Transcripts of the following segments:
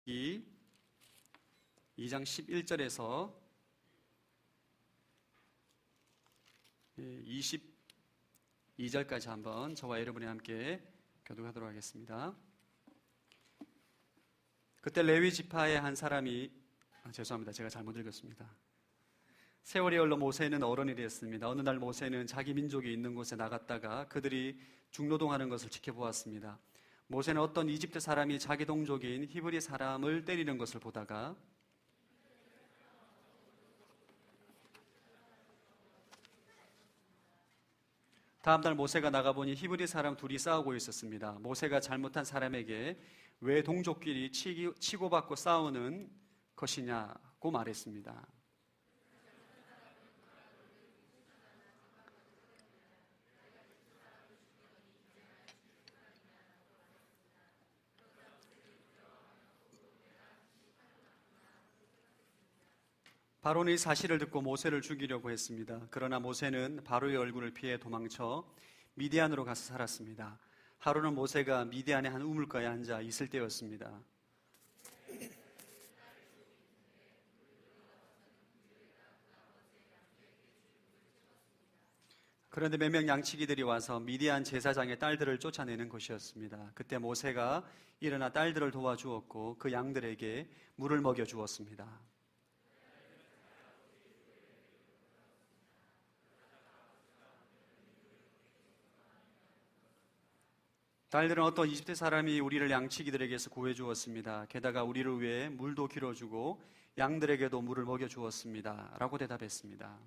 2장 11절에서 22절까지 한번 저와 여러분이 함께 교독하도록 하겠습니다. 그때 레위 지파의 한 사람이 죄송합니다. 제가 잘못 읽었습니다. 세월이 흘러 모세는 어른이 되었습니다. 어느 날 모세는 자기 민족이 있는 곳에 나갔다가 그들이 중노동하는 것을 지켜보았습니다. 모세는 어떤 이집트 사람이 자기 동족인 히브리 사람을 때리는 것을 보다가 다음 날 모세가 나가보니 히브리 사람 둘이 싸우고 있었습니다. 모세가 잘못한 사람에게 왜 동족끼리 치고받고 싸우는 것이냐고 말했습니다. 바로는 이 사실을 듣고 모세를 죽이려고 했습니다. 그러나 모세는 바로의 얼굴을 피해 도망쳐 미디안으로 가서 살았습니다. 하루는 모세가 미디안의 한 우물가에 앉아 있을 때였습니다. 그런데 몇 명 양치기들이 와서 미디안 제사장의 딸들을 쫓아내는 것이었습니다. 그때 모세가 일어나 딸들을 도와주었고 그 양들에게 물을 먹여주었습니다. 딸들은 어떤 이집트 사람이 우리를 양치기들에게서 구해주었습니다. 게다가 우리를 위해 물도 길어주고 양들에게도 물을 먹여주었습니다. 라고 대답했습니다.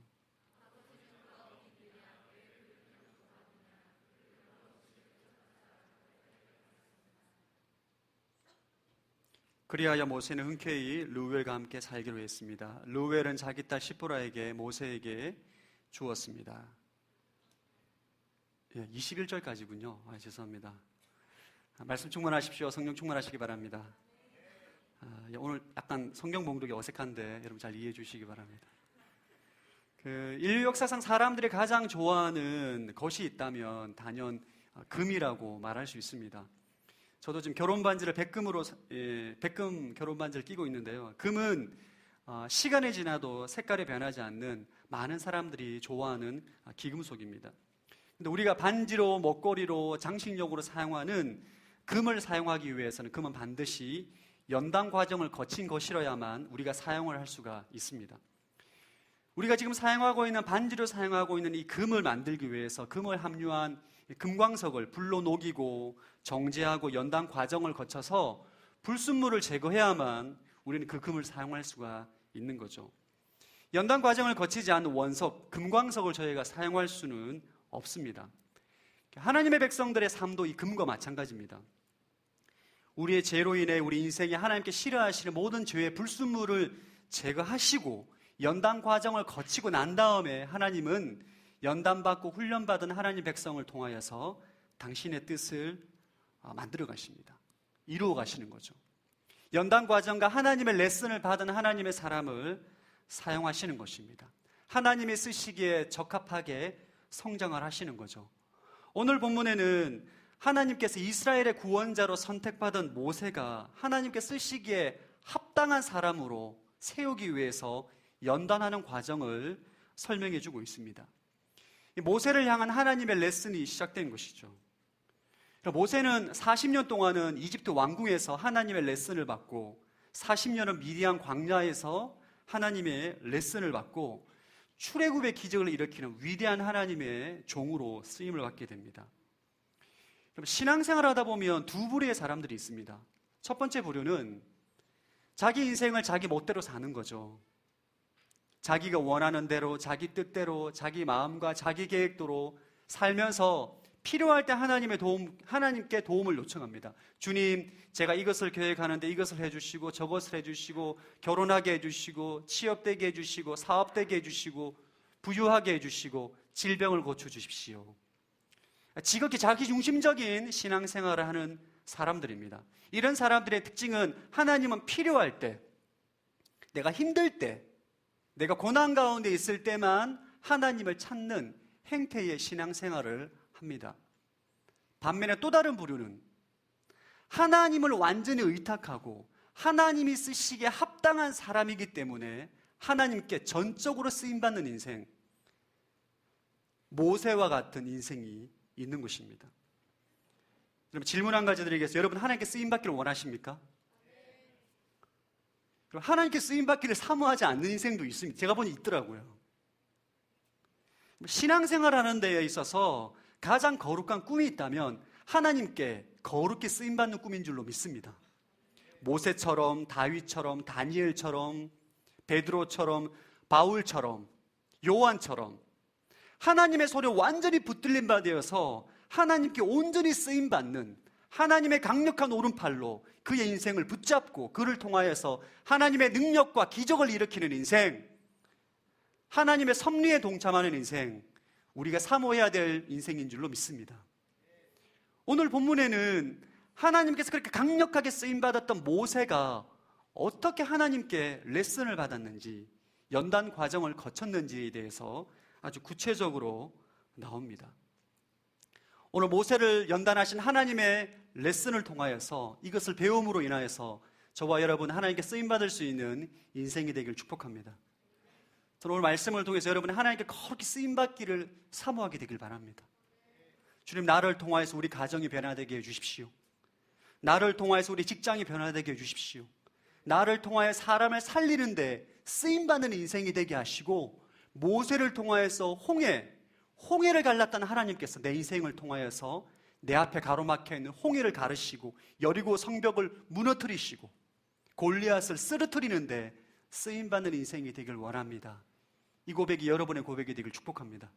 그리하여 모세는 흔쾌히 르우엘과 함께 살기로 했습니다. 르우엘은 자기 딸 시보라에게 모세에게 주었습니다. 21절까지군요. 죄송합니다. 말씀 충만하십시오. 성령 충만하시기 바랍니다. 오늘 약간 성경 봉독이 어색한데 여러분 잘 이해해 주시기 바랍니다. 인류 역사상 사람들이 가장 좋아하는 것이 있다면 단연 금이라고 말할 수 있습니다. 저도 지금 백금 결혼 반지를 끼고 있는데요. 금은 시간이 지나도 색깔이 변하지 않는 많은 사람들이 좋아하는 기금속입니다. 근데 우리가 반지로, 목걸이로, 장식용으로 사용하는 금을 사용하기 위해서는 금은 반드시 연단 과정을 거친 것이라야만 우리가 사용을 할 수가 있습니다. 우리가 지금 사용하고 있는 반지로 사용하고 있는 이 금을 만들기 위해서 금을 함유한 금광석을 불로 녹이고 정제하고 연단 과정을 거쳐서 불순물을 제거해야만 우리는 그 금을 사용할 수가 있는 거죠. 연단 과정을 거치지 않은 원석, 금광석을 저희가 사용할 수는 없습니다. 하나님의 백성들의 삶도 이 금과 마찬가지입니다. 우리의 죄로 인해 우리 인생에 하나님께 싫어하시는 모든 죄의 불순물을 제거하시고 연단 과정을 거치고 난 다음에 하나님은 연단받고 훈련받은 하나님 백성을 통하여서 당신의 뜻을 만들어 가십니다. 이루어 가시는 거죠. 연단 과정과 하나님의 레슨을 받은 하나님의 사람을 사용하시는 것입니다. 하나님이 쓰시기에 적합하게 성장을 하시는 거죠. 오늘 본문에는 하나님께서 이스라엘의 구원자로 선택받은 모세가 하나님께 쓰시기에 합당한 사람으로 세우기 위해서 연단하는 과정을 설명해 주고 있습니다. 모세를 향한 하나님의 레슨이 시작된 것이죠. 모세는 40년 동안은 이집트 왕궁에서 하나님의 레슨을 받고 40년은 미디안 광야에서 하나님의 레슨을 받고 출애굽의 기적을 일으키는 위대한 하나님의 종으로 쓰임을 받게 됩니다. 신앙생활을 하다 보면 두 부류의 사람들이 있습니다. 첫 번째 부류는 자기 인생을 자기 멋대로 사는 거죠. 자기가 원하는 대로, 자기 뜻대로, 자기 마음과 자기 계획대로 살면서 필요할 때 하나님께 도움을 요청합니다. 주님, 제가 이것을 계획하는데 이것을 해주시고 저것을 해주시고 결혼하게 해주시고 취업되게 해주시고 사업되게 해주시고 부유하게 해주시고 질병을 고쳐주십시오. 지극히 자기중심적인 신앙생활을 하는 사람들입니다. 이런 사람들의 특징은 하나님은 필요할 때, 내가 힘들 때, 내가 고난 가운데 있을 때만 하나님을 찾는 행태의 신앙생활을 합니다. 반면에 또 다른 부류는 하나님을 완전히 의탁하고 하나님이 쓰시기에 합당한 사람이기 때문에 하나님께 전적으로 쓰임받는 인생, 모세와 같은 인생이 있는 것입니다. 여러분, 질문 한 가지 드리겠습니다. 여러분, 하나님께 쓰임받기를 원하십니까? 그럼 하나님께 쓰임받기를 사모하지 않는 인생도 있습니다. 제가 보니 있더라고요. 신앙생활 하는 데에 있어서 가장 거룩한 꿈이 있다면 하나님께 거룩히 쓰임받는 꿈인 줄로 믿습니다. 모세처럼, 다윗처럼, 다니엘처럼, 베드로처럼, 바울처럼, 요한처럼 하나님의 소리에 완전히 붙들린 바 되어서 하나님께 온전히 쓰임받는 하나님의 강력한 오른팔로 그의 인생을 붙잡고 그를 통하여서 하나님의 능력과 기적을 일으키는 인생, 하나님의 섭리에 동참하는 인생, 우리가 사모해야 될 인생인 줄로 믿습니다. 오늘 본문에는 하나님께서 그렇게 강력하게 쓰임받았던 모세가 어떻게 하나님께 레슨을 받았는지, 연단 과정을 거쳤는지에 대해서 아주 구체적으로 나옵니다. 오늘 모세를 연단하신 하나님의 레슨을 통하여서 이것을 배움으로 인하여서 저와 여러분 하나님께 쓰임받을 수 있는 인생이 되길 축복합니다. 저는 오늘 말씀을 통해서 여러분이 하나님께 거룩히 쓰임받기를 사모하게 되길 바랍니다. 주님, 나를 통하여서 우리 가정이 변화되게 해주십시오. 나를 통하여서 우리 직장이 변화되게 해주십시오. 나를 통하여 사람을 살리는데 쓰임받는 인생이 되게 하시고, 모세를 통하여서 홍해를 갈랐다는 하나님께서 내 인생을 통하여서 내 앞에 가로막혀 있는 홍해를 가르시고 여리고 성벽을 무너뜨리시고 골리앗을 쓰러뜨리는데 쓰임받는 인생이 되길 원합니다. 이 고백이 여러분의 고백이 되길 축복합니다.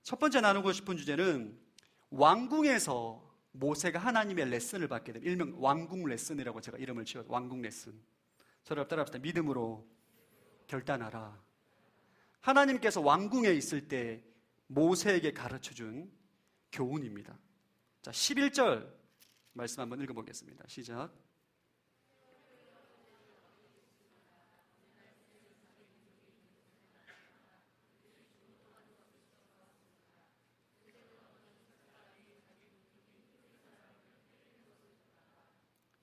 첫 번째 나누고 싶은 주제는 왕궁에서 모세가 하나님의 레슨을 받게 됩니다. 일명 왕궁 레슨이라고 제가 이름을 지어서 왕궁 레슨. 저를 따라합시다. 믿음으로 결단하라. 하나님께서 왕궁에 있을 때 모세에게 가르쳐준 교훈입니다. 자, 11절 말씀 한번 읽어보겠습니다. 시작.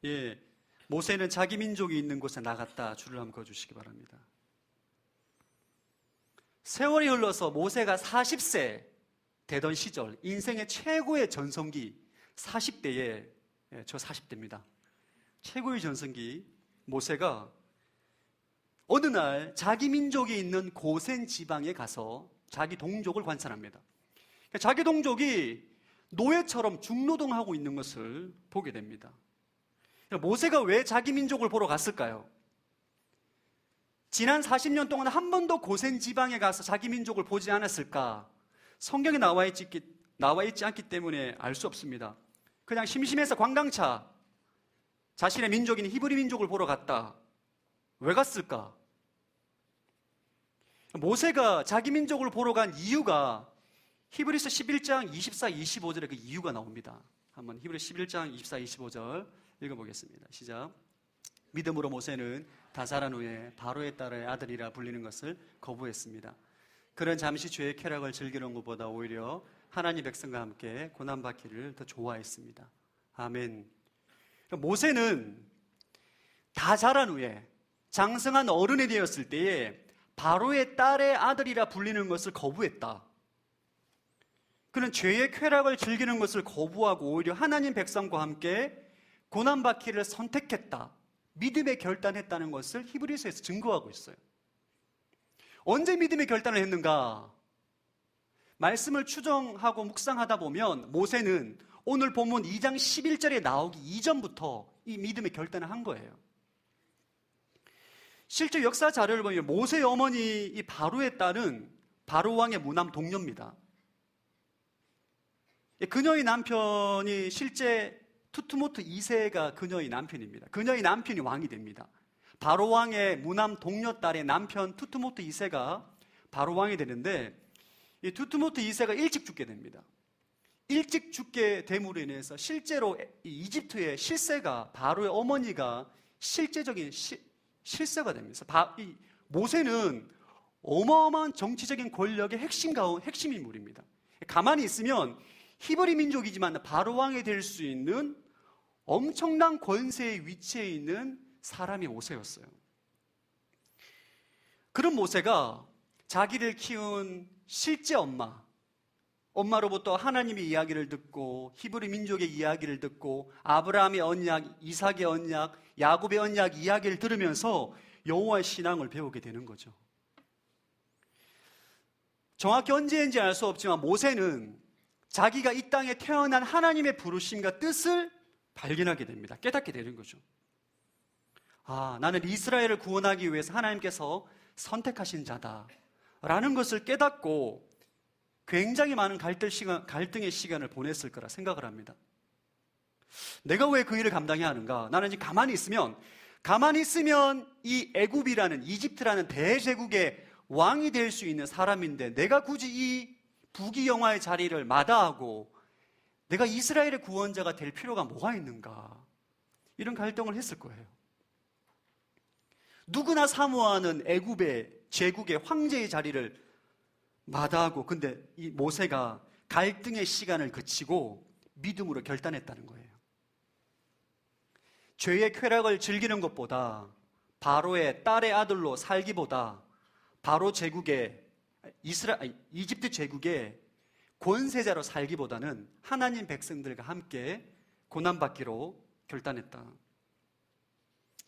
예, 모세는 자기 민족이 있는 곳에 나갔다. 줄을 한번 그어주시기 바랍니다. 세월이 흘러서 모세가 40세 되던 시절, 인생의 최고의 전성기 40대에, 저 40대입니다. 최고의 전성기 모세가 어느 날 자기 민족이 있는 고센 지방에 가서 자기 동족을 관찰합니다. 자기 동족이 노예처럼 중노동하고 있는 것을 보게 됩니다. 모세가 왜 자기 민족을 보러 갔을까요? 지난 40년 동안 한 번도 고센 지방에 가서 자기 민족을 보지 않았을까? 성경에 나와 있지 않기 때문에 알 수 없습니다. 그냥 심심해서 관광차, 자신의 민족인 히브리 민족을 보러 갔다. 왜 갔을까? 모세가 자기 민족을 보러 간 이유가 히브리서 11장 24, 25절에 그 이유가 나옵니다. 한번 히브리서 11장 24, 25절 읽어보겠습니다. 시작. 믿음으로 모세는 다 자란 후에 바로의 딸의 아들이라 불리는 것을 거부했습니다. 그는 잠시 죄의 쾌락을 즐기는 것보다 오히려 하나님 백성과 함께 고난받기를 더 좋아했습니다. 아멘. 모세는 다 자란 후에 장성한 어른이 되었을 때에 바로의 딸의 아들이라 불리는 것을 거부했다. 그는 죄의 쾌락을 즐기는 것을 거부하고 오히려 하나님 백성과 함께 고난받기를 선택했다. 믿음의 결단했다는 것을 히브리서에서 증거하고 있어요. 언제 믿음의 결단을 했는가? 말씀을 추정하고 묵상하다 보면 모세는 오늘 본문 2장 11절에 나오기 이전부터 이 믿음의 결단을 한 거예요. 실제 역사 자료를 보면 모세의 어머니 이 바로의 딸은 바로 왕의 무남 동료입니다. 그녀의 남편이 실제 투트모트 2세가 그녀의 남편입니다. 그녀의 남편이 왕이 됩니다. 바로 왕의 무남 동료 딸의 남편 투트모트 2세가 바로 왕이 되는데, 이 투트모트 2세가 일찍 죽게 됩니다. 일찍 죽게 됨으로 인해서 실제로 이 이집트의 실세가, 바로의 어머니가 실제적인 실세가 됩니다. 이 모세는 어마어마한 정치적인 권력의 핵심 인물입니다. 가만히 있으면 히브리 민족이지만 바로 왕이 될 수 있는 엄청난 권세의 위치에 있는 사람이 모세였어요. 그런 모세가 자기를 키운 실제 엄마로부터 하나님의 이야기를 듣고 히브리 민족의 이야기를 듣고 아브라함의 언약, 이삭의 언약, 야곱의 언약 이야기를 들으면서 여호와의 신앙을 배우게 되는 거죠. 정확히 언제인지 알 수 없지만 모세는 자기가 이 땅에 태어난 하나님의 부르심과 뜻을 발견하게 됩니다. 깨닫게 되는 거죠. 나는 이스라엘을 구원하기 위해서 하나님께서 선택하신 자다라는 것을 깨닫고 굉장히 많은 갈등의 시간을 보냈을 거라 생각을 합니다. 내가 왜 그 일을 감당해야 하는가? 나는 지금 가만히 있으면 이 애굽이라는, 이집트라는 대제국의 왕이 될 수 있는 사람인데 내가 굳이 이 부귀영화의 자리를 마다하고 내가 이스라엘의 구원자가 될 필요가 뭐가 있는가? 이런 갈등을 했을 거예요. 누구나 사모하는 애굽의 제국의 황제의 자리를 마다하고, 근데 이 모세가 갈등의 시간을 그치고 믿음으로 결단했다는 거예요. 죄의 쾌락을 즐기는 것보다, 바로의 딸의 아들로 살기보다, 바로 제국의 이집트 제국의 권세자로 살기보다는 하나님 백성들과 함께 고난받기로 결단했다.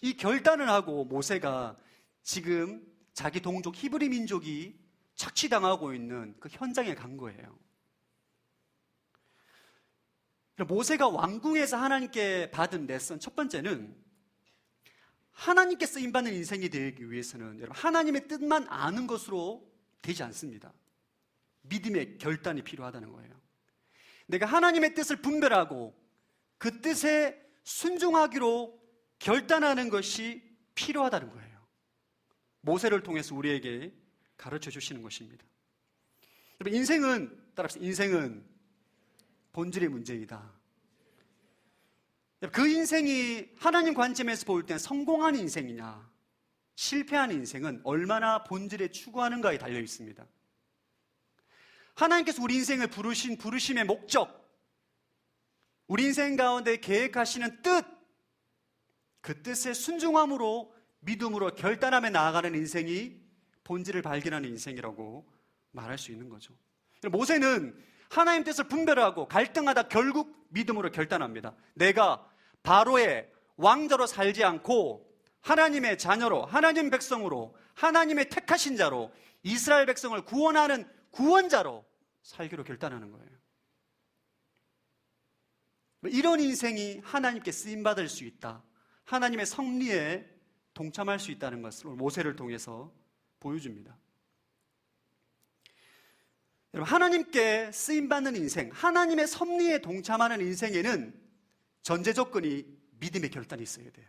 이 결단을 하고 모세가 지금 자기 동족 히브리 민족이 착취당하고 있는 그 현장에 간 거예요. 모세가 왕궁에서 하나님께 받은 레슨 첫 번째는, 하나님께 쓰임받는 인생이 되기 위해서는 여러분 하나님의 뜻만 아는 것으로 되지 않습니다. 믿음의 결단이 필요하다는 거예요. 내가 하나님의 뜻을 분별하고 그 뜻에 순종하기로 결단하는 것이 필요하다는 거예요. 모세를 통해서 우리에게 가르쳐 주시는 것입니다. 여러분 인생은 본질의 문제이다. 그 인생이 하나님 관점에서 볼 때는 성공한 인생이냐 실패한 인생은 얼마나 본질에 추구하는가에 달려 있습니다. 하나님께서 우리 인생을 부르신 부르심의 목적, 우리 인생 가운데 계획하시는 뜻, 그 뜻에 순종함으로 믿음으로 결단하며 나아가는 인생이 본질을 발견하는 인생이라고 말할 수 있는 거죠. 모세는 하나님 뜻을 분별하고 갈등하다 결국 믿음으로 결단합니다. 내가 바로의 왕자로 살지 않고 하나님의 자녀로, 하나님 백성으로, 하나님의 택하신 자로, 이스라엘 백성을 구원하는 구원자로 살기로 결단하는 거예요. 이런 인생이 하나님께 쓰임받을 수 있다, 하나님의 섭리에 동참할 수 있다는 것을 모세를 통해서 보여줍니다. 여러분, 하나님께 쓰임받는 인생, 하나님의 섭리에 동참하는 인생에는 전제 조건이 믿음의 결단이 있어야 돼요.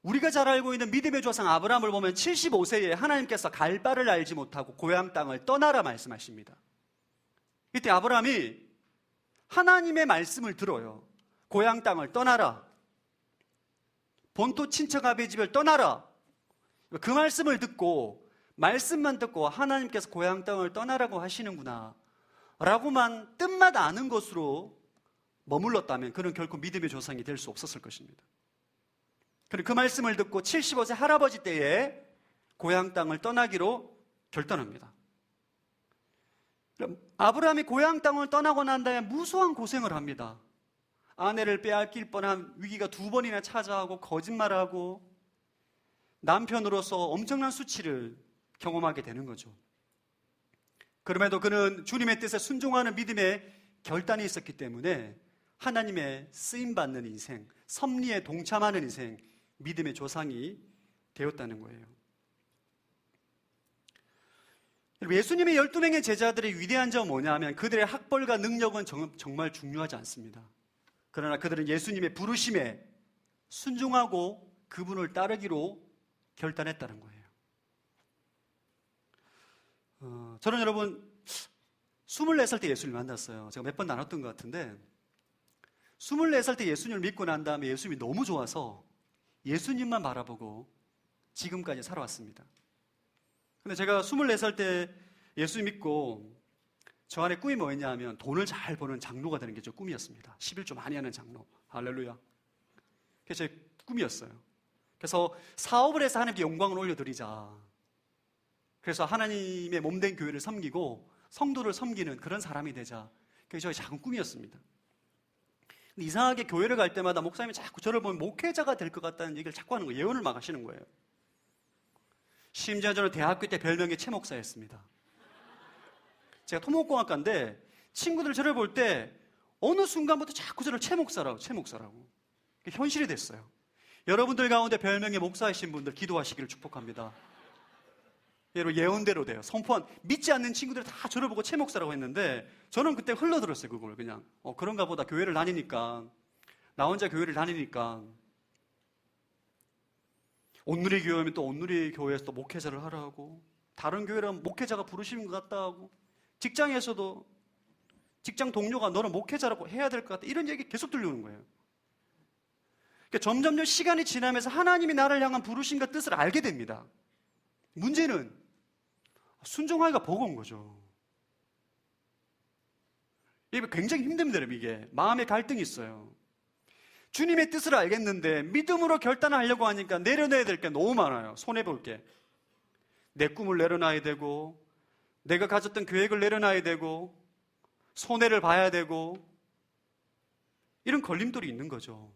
우리가 잘 알고 있는 믿음의 조상 아브라함을 보면 75세에 하나님께서 갈 바를 알지 못하고 고향 땅을 떠나라 말씀하십니다. 이때 아브라함이 하나님의 말씀을 들어요. 고향 땅을 떠나라, 본토 친척 아버지 집을 떠나라. 그 말씀을 듣고, 말씀만 듣고 하나님께서 고향 땅을 떠나라고 하시는구나 라고만 뜻만 아는 것으로 머물렀다면 그는 결코 믿음의 조상이 될 수 없었을 것입니다. 그리고 그 말씀을 듣고 75세 할아버지 때에 고향 땅을 떠나기로 결단합니다. 아브라함이 고향 땅을 떠나고 난 다음에 무수한 고생을 합니다. 아내를 빼앗길 뻔한 위기가 2번이나 찾아오고, 거짓말하고, 남편으로서 엄청난 수치를 경험하게 되는 거죠. 그럼에도 그는 주님의 뜻에 순종하는 믿음의 결단이 있었기 때문에 하나님의 쓰임받는 인생, 섭리에 동참하는 인생, 믿음의 조상이 되었다는 거예요. 예수님의 12명의 제자들의 위대한 점은 뭐냐면 그들의 학벌과 능력은 정말 중요하지 않습니다. 그러나 그들은 예수님의 부르심에 순종하고 그분을 따르기로 결단했다는 거예요. 저는 여러분 24살 때 예수님을 만났어요. 제가 몇 번 나눴던 것 같은데 24살 때 예수님을 믿고 난 다음에 예수님이 너무 좋아서 예수님만 바라보고 지금까지 살아왔습니다. 근데 제가 24살 때 예수 믿고 저 안에 꿈이 뭐였냐면 돈을 잘 버는 장로가 되는 게 제 꿈이었습니다. 11조 많이 하는 장로. 할렐루야. 그게 제 꿈이었어요. 그래서 사업을 해서 하나님께 영광을 올려드리자. 그래서 하나님의 몸된 교회를 섬기고 성도를 섬기는 그런 사람이 되자. 그게 저의 작은 꿈이었습니다. 근데 이상하게 교회를 갈 때마다 목사님이 자꾸 저를 보면 목회자가 될 것 같다는 얘기를 자꾸 하는 거예요. 예언을 막 하시는 거예요. 심지어 저는 대학교 때 별명이 최 목사였습니다. 제가 토목공학과인데 친구들 저를 볼 때 어느 순간부터 자꾸 저를 최 목사라고 현실이 됐어요. 여러분들 가운데 별명이 목사이신 분들 기도하시기를 축복합니다. 여러분 예언대로 돼요. 선포한 믿지 않는 친구들이 다 저를 보고 최 목사라고 했는데 저는 그때 흘러들었어요. 그걸 그냥 그런가 보다. 교회를 다니니까 나 혼자 교회를 다니니까 온누리 교회면 또 온누리 교회에서 또 목회자를 하라고, 다른 교회라면 목회자가 부르시는 것 같다 하고, 직장에서도 직장 동료가 너는 목회자라고 해야 될 것 같다 이런 얘기 계속 들려오는 거예요. 그러니까 점점 시간이 지나면서 하나님이 나를 향한 부르심과 뜻을 알게 됩니다. 문제는 순종하기가 버거운 거죠. 이게 굉장히 힘듭니다. 이게 마음의 갈등이 있어요. 주님의 뜻을 알겠는데 믿음으로 결단을 하려고 하니까 내려놔야 될 게 너무 많아요. 손해볼 게. 내 꿈을 내려놔야 되고, 내가 가졌던 계획을 내려놔야 되고, 손해를 봐야 되고, 이런 걸림돌이 있는 거죠.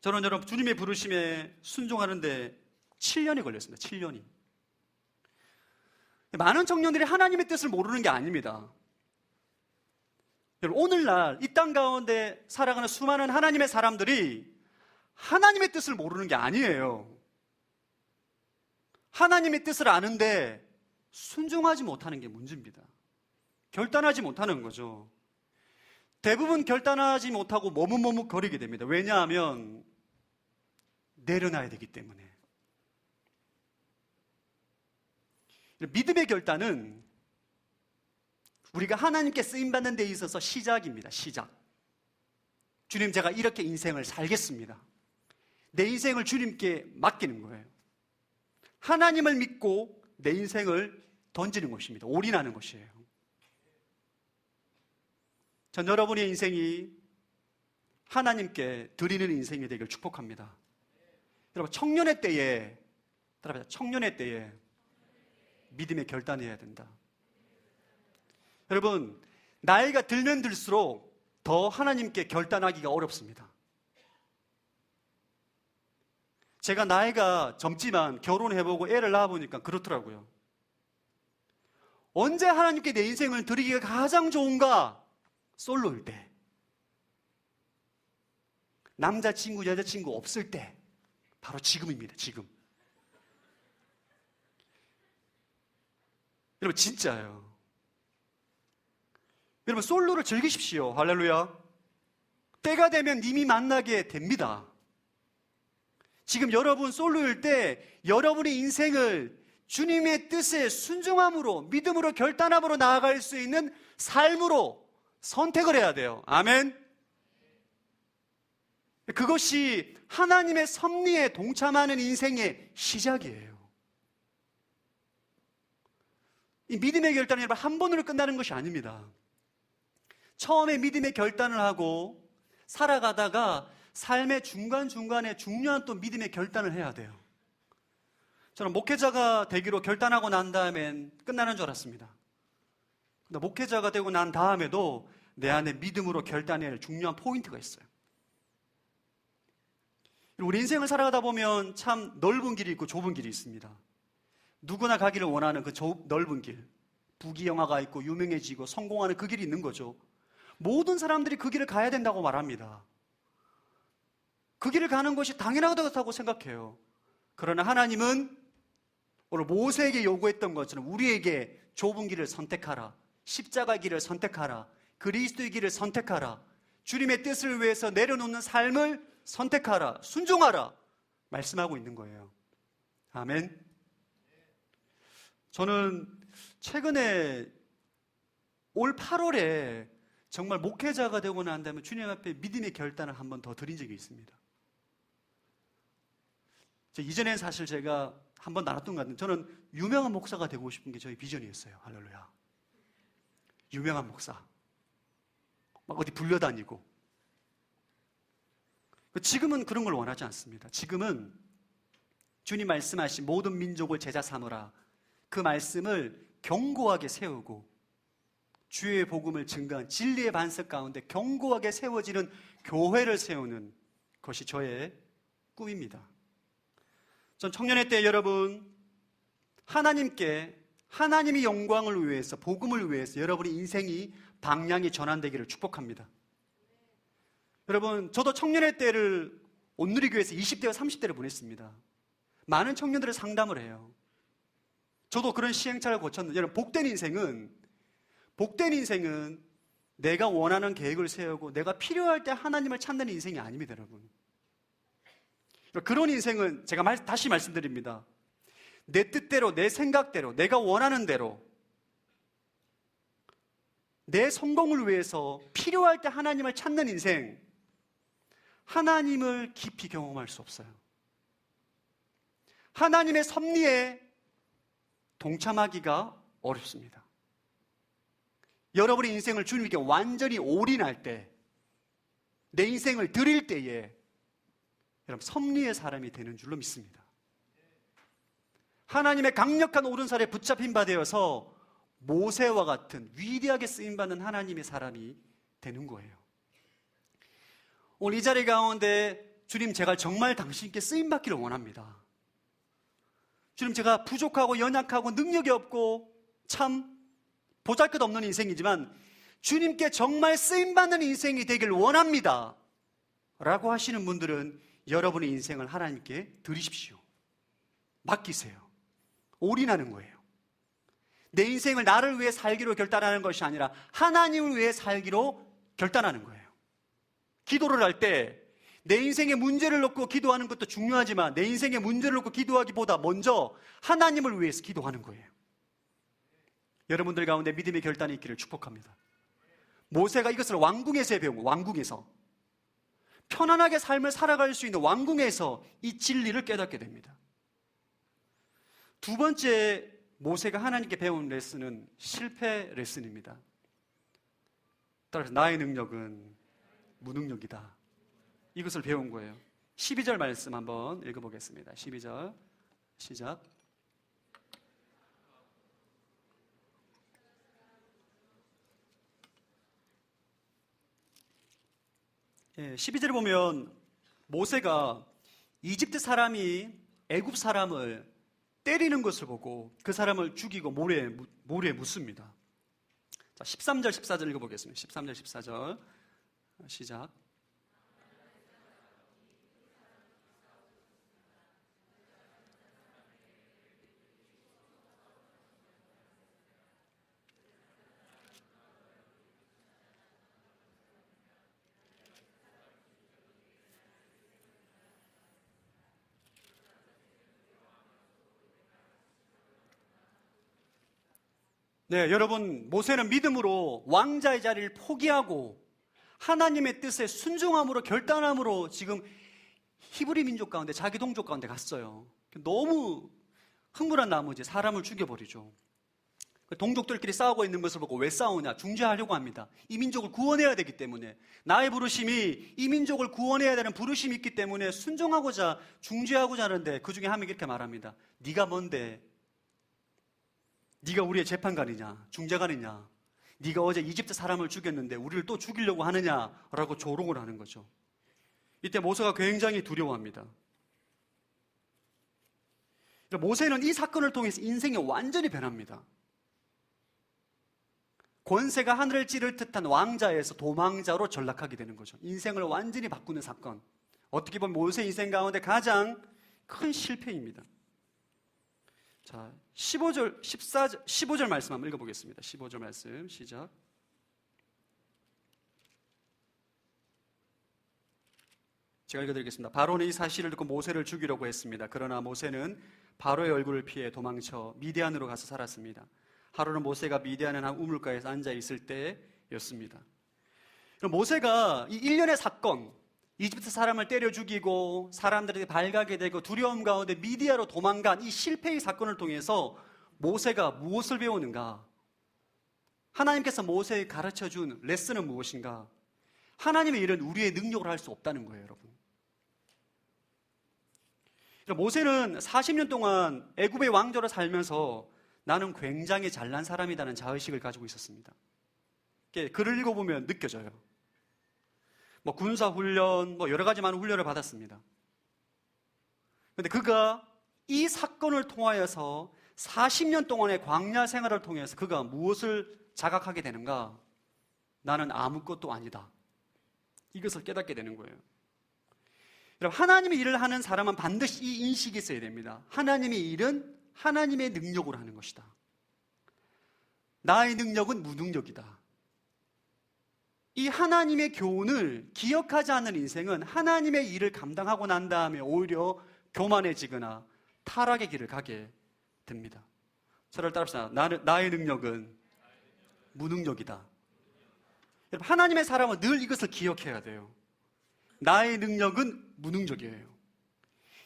저는 여러분 주님의 부르심에 순종하는데 7년이 걸렸습니다. 7년이. 많은 청년들이 하나님의 뜻을 모르는 게 아닙니다. 여러분, 오늘날 이 땅 가운데 살아가는 수많은 하나님의 사람들이 하나님의 뜻을 모르는 게 아니에요. 하나님의 뜻을 아는데 순종하지 못하는 게 문제입니다. 결단하지 못하는 거죠. 대부분 결단하지 못하고 머뭇머뭇거리게 됩니다. 왜냐하면 내려놔야 되기 때문에. 믿음의 결단은 우리가 하나님께 쓰임받는 데 있어서 시작입니다. 시작. 주님, 제가 이렇게 인생을 살겠습니다. 내 인생을 주님께 맡기는 거예요. 하나님을 믿고 내 인생을 던지는 것입니다. 올인하는 것이에요. 전 여러분의 인생이 하나님께 드리는 인생이 되길 축복합니다. 여러분, 청년의 때에 믿음의 결단해야 된다. 여러분, 나이가 들면 들수록 더 하나님께 결단하기가 어렵습니다. 제가 나이가 젊지만 결혼해보고 애를 낳아보니까 그렇더라고요. 언제 하나님께 내 인생을 드리기가 가장 좋은가? 솔로일 때. 남자친구, 여자친구 없을 때. 바로 지금입니다. 지금. 여러분, 진짜예요. 여러분, 솔로를 즐기십시오. 할렐루야. 때가 되면 님이 만나게 됩니다. 지금 여러분 솔로일 때 여러분의 인생을 주님의 뜻에 순종함으로, 믿음으로, 결단함으로 나아갈 수 있는 삶으로 선택을 해야 돼요. 아멘. 그것이 하나님의 섭리에 동참하는 인생의 시작이에요. 이 믿음의 결단은 여러분 한 번으로 끝나는 것이 아닙니다. 처음에 믿음의 결단을 하고 살아가다가 삶의 중간중간에 중요한 또 믿음의 결단을 해야 돼요. 저는 목회자가 되기로 결단하고 난 다음엔 끝나는 줄 알았습니다. 근데 목회자가 되고 난 다음에도 내 안에 믿음으로 결단해야 할 중요한 포인트가 있어요. 우리 인생을 살아가다 보면 참 넓은 길이 있고 좁은 길이 있습니다. 누구나 가기를 원하는 그 넓은 길, 부귀영화가 있고 유명해지고 성공하는 그 길이 있는 거죠. 모든 사람들이 그 길을 가야 된다고 말합니다. 그 길을 가는 것이 당연하다고 생각해요. 그러나 하나님은 오늘 모세에게 요구했던 것처럼 우리에게 좁은 길을 선택하라, 십자가 길을 선택하라, 그리스도의 길을 선택하라, 주님의 뜻을 위해서 내려놓는 삶을 선택하라, 순종하라 말씀하고 있는 거예요. 아멘. 저는 최근에 올 8월에 정말 목회자가 되고 난 다음에 주님 앞에 믿음의 결단을 한 번 더 드린 적이 있습니다. 이전엔 사실 제가 한 번 나눴던 것 같은데 저는 유명한 목사가 되고 싶은 게 저희 비전이었어요. 할렐루야. 유명한 목사, 막 어디 불려다니고. 지금은 그런 걸 원하지 않습니다. 지금은 주님 말씀하신 모든 민족을 제자 삼으라, 그 말씀을 견고하게 세우고 주의 복음을 증거한 진리의 반석 가운데 견고하게 세워지는 교회를 세우는 것이 저의 꿈입니다. 전 청년회 때 여러분, 하나님이 영광을 위해서, 복음을 위해서 여러분의 인생이 방향이 전환되기를 축복합니다. 여러분, 저도 청년회 때를 온누리교회에서 20대와 30대를 보냈습니다. 많은 청년들을 상담을 해요. 저도 그런 시행착을 거쳤는데, 여러분, 복된 인생은 내가 원하는 계획을 세우고 내가 필요할 때 하나님을 찾는 인생이 아닙니다, 여러분. 그런 인생은 제가 다시 말씀드립니다. 내 뜻대로, 내 생각대로, 내가 원하는 대로 내 성공을 위해서 필요할 때 하나님을 찾는 인생, 하나님을 깊이 경험할 수 없어요. 하나님의 섭리에 동참하기가 어렵습니다. 여러분의 인생을 주님께 완전히 올인할 때, 내 인생을 드릴 때에 여러분 섭리의 사람이 되는 줄로 믿습니다. 하나님의 강력한 오른살에 붙잡힌 바 되어서 모세와 같은 위대하게 쓰임받는 하나님의 사람이 되는 거예요. 오늘 이 자리 가운데 주님, 제가 정말 당신께 쓰임받기를 원합니다. 주님, 제가 부족하고 연약하고 능력이 없고 참 보잘것없는 인생이지만 주님께 정말 쓰임받는 인생이 되길 원합니다 라고 하시는 분들은 여러분의 인생을 하나님께 드리십시오. 맡기세요. 올인하는 거예요. 내 인생을 나를 위해 살기로 결단하는 것이 아니라 하나님을 위해 살기로 결단하는 거예요. 기도를 할 때 내 인생의 문제를 놓고 기도하는 것도 중요하지만 내 인생의 문제를 놓고 기도하기보다 먼저 하나님을 위해서 기도하는 거예요. 여러분들 가운데 믿음의 결단이 있기를 축복합니다. 모세가 이것을 왕궁에서 배운 거예요. 왕궁에서 편안하게 삶을 살아갈 수 있는 왕궁에서 이 진리를 깨닫게 됩니다. 두 번째, 모세가 하나님께 배운 레슨은 실패 레슨입니다. 따라서 나의 능력은 무능력이다, 이것을 배운 거예요. 12절 말씀 한번 읽어보겠습니다. 12절 시작. 12절에 보면 모세가 이집트 사람이 애굽 사람을 때리는 것을 보고 그 사람을 죽이고 모래에 묻습니다. 자, 13절 14절 읽어보겠습니다. 13절 14절 시작. 네, 여러분, 모세는 믿음으로 왕자의 자리를 포기하고 하나님의 뜻에 순종함으로, 결단함으로 지금 히브리 민족 가운데, 자기 동족 가운데 갔어요. 너무 흥분한 나머지 사람을 죽여버리죠. 동족들끼리 싸우고 있는 것을 보고 왜 싸우냐? 중재하려고 합니다. 이 민족을 구원해야 되기 때문에, 나의 부르심이 이 민족을 구원해야 되는 부르심이 있기 때문에 순종하고자, 중재하고자 하는데 그 중에 한 명이 이렇게 말합니다. 네가 뭔데? 네가 우리의 재판관이냐? 중재관이냐? 네가 어제 이집트 사람을 죽였는데 우리를 또 죽이려고 하느냐라고 조롱을 하는 거죠. 이때 모세가 굉장히 두려워합니다. 모세는 이 사건을 통해서 인생이 완전히 변합니다. 권세가 하늘을 찌를 듯한 왕자에서 도망자로 전락하게 되는 거죠. 인생을 완전히 바꾸는 사건. 어떻게 보면 모세 인생 가운데 가장 큰 실패입니다. 자, 15절 말씀 한번 읽어보겠습니다. 15절 말씀 시작. 제가 읽어드리겠습니다. 바로는 이 사실을 듣고 모세를 죽이려고 했습니다. 그러나 모세는 바로의 얼굴을 피해 도망쳐 미디안으로 가서 살았습니다. 하루는 모세가 미디안의 한 우물가에서 앉아 있을 때였습니다. 모세가 이 일련의 사건, 이집트 사람을 때려 죽이고 사람들에게 발가게 되고 두려움 가운데 미디아로 도망간 이 실패의 사건을 통해서 모세가 무엇을 배우는가? 하나님께서 모세에게 가르쳐준 레슨은 무엇인가? 하나님의 일은 우리의 능력으로 할 수 없다는 거예요, 여러분. 모세는 40년 동안 애굽의 왕조로 살면서 나는 굉장히 잘난 사람이라는 자의식을 가지고 있었습니다. 글을 읽어보면 느껴져요. 군사훈련, 여러 가지 많은 훈련을 받았습니다. 그런데 그가 이 사건을 통하여서 40년 동안의 광야 생활을 통해서 그가 무엇을 자각하게 되는가? 나는 아무것도 아니다. 이것을 깨닫게 되는 거예요. 여러분, 하나님의 일을 하는 사람은 반드시 이 인식이 있어야 됩니다. 하나님의 일은 하나님의 능력으로 하는 것이다. 나의 능력은 무능력이다. 이 하나님의 교훈을 기억하지 않는 인생은 하나님의 일을 감당하고 난 다음에 오히려 교만해지거나 타락의 길을 가게 됩니다. 저를 따라합시다. 나의 능력은 무능력이다. 여러분, 하나님의 사람은 늘 이것을 기억해야 돼요. 나의 능력은 무능력이에요.